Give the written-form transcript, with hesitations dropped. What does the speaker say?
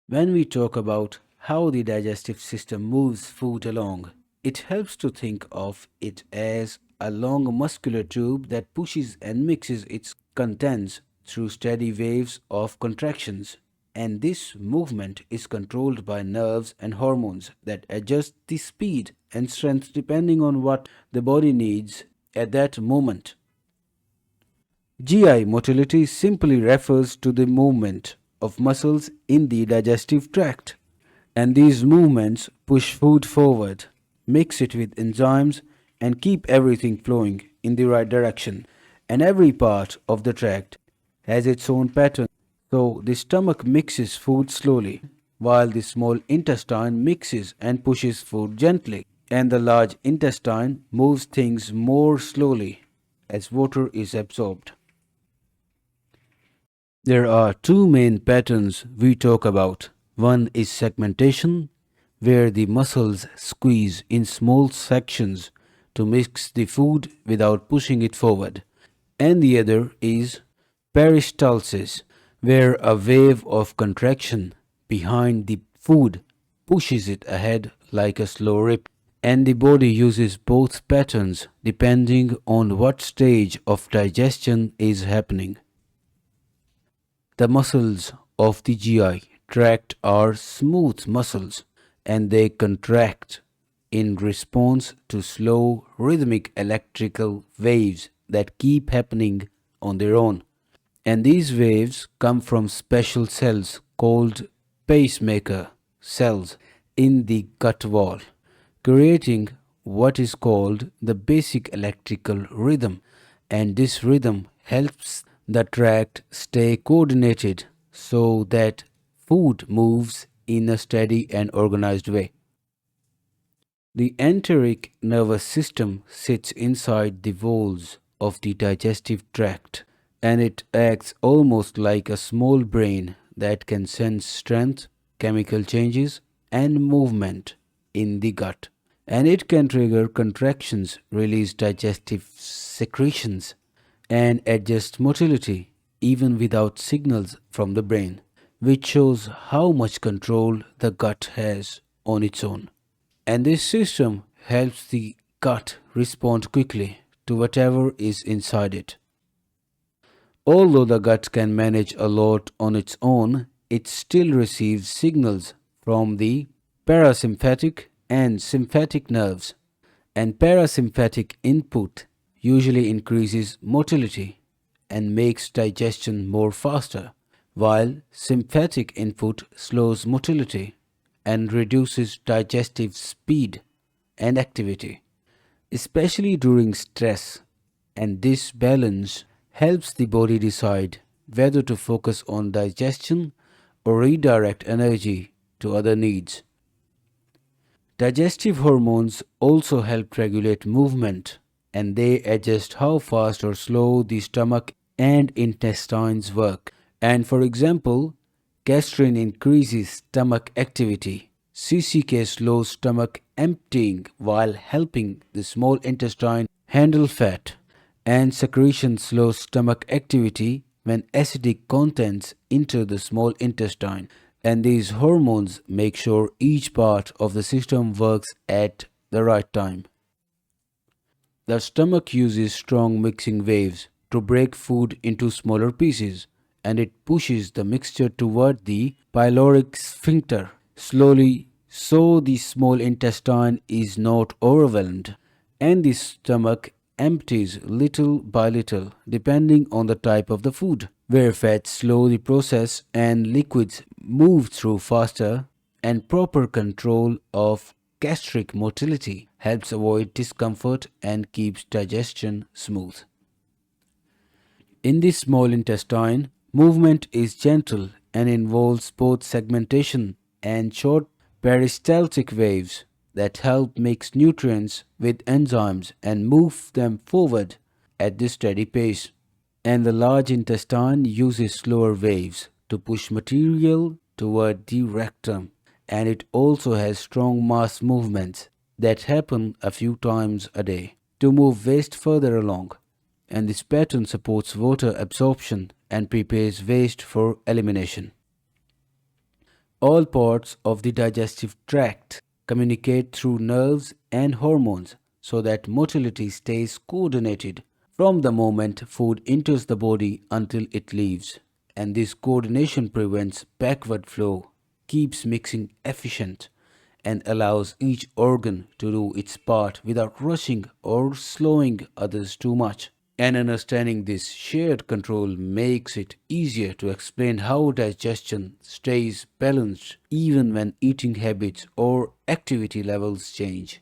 When we talk about how the digestive system moves food along, it helps to think of it as a long muscular tube that pushes and mixes its contents through steady waves of contractions. And this movement is controlled by nerves and hormones that adjust the speed and strength depending on what the body needs at that moment. GI motility simply refers to the movement of muscles in the digestive tract, and these movements push food forward, mix it with enzymes, and keep everything flowing in the right direction. And every part of the tract has its own pattern. So the stomach mixes food slowly, while the small intestine mixes and pushes food gently, and the large intestine moves things more slowly as water is absorbed. There are two main patterns we talk about. One is segmentation, where the muscles squeeze in small sections to mix the food without pushing it forward. And the other is peristalsis, where a wave of contraction behind the food pushes it ahead like a slow rip. And the body uses both patterns depending on what stage of digestion is happening. The muscles of the GI tract are smooth muscles and they contract in response to slow rhythmic electrical waves that keep happening on their own. And these waves come from special cells called pacemaker cells in the gut wall, creating what is called the basic electrical rhythm. And this rhythm helps the tract stay coordinated so that food moves in a steady and organized way. The enteric nervous system sits inside the walls of the digestive tract and it acts almost like a small brain that can sense strength, chemical changes, and movement in the gut. And it can trigger contractions, release digestive secretions, and adjust motility even without signals from the brain, which shows how much control the gut has on its own. And this system helps the gut respond quickly to whatever is inside it. Although the gut can manage a lot on its own, it still receives signals from the parasympathetic and sympathetic nerves. And parasympathetic input usually increases motility and makes digestion more faster, while sympathetic input slows motility and reduces digestive speed and activity, especially during stress. And this balance helps the body decide whether to focus on digestion or redirect energy to other needs. Digestive hormones also help regulate movement and they adjust how fast or slow the stomach and intestines work. And for example, gastrin increases stomach activity. CCK slows stomach emptying while helping the small intestine handle fat. And secretion slows stomach activity when acidic contents enter the small intestine. And these hormones make sure each part of the system works at the right time. The stomach uses strong mixing waves to break food into smaller pieces and it pushes the mixture toward the pyloric sphincter slowly so the small intestine is not overwhelmed and the stomach empties little by little depending on the type of the food, where fats slow the process and liquids move through faster, and proper control of gastric motility helps avoid discomfort and keeps digestion smooth. In the small intestine, movement is gentle and involves both segmentation and short peristaltic waves that help mix nutrients with enzymes and move them forward at this steady pace. And the large intestine uses slower waves to push material toward the rectum, and it also has strong mass movements that happen a few times a day to move waste further along. And this pattern supports water absorption and prepares waste for elimination. All parts of the digestive tract communicate through nerves and hormones so that motility stays coordinated from the moment food enters the body until it leaves. And this coordination prevents backward flow, keeps mixing efficient, and allows each organ to do its part without rushing or slowing others too much. And understanding this shared control makes it easier to explain how digestion stays balanced even when eating habits or activity levels change.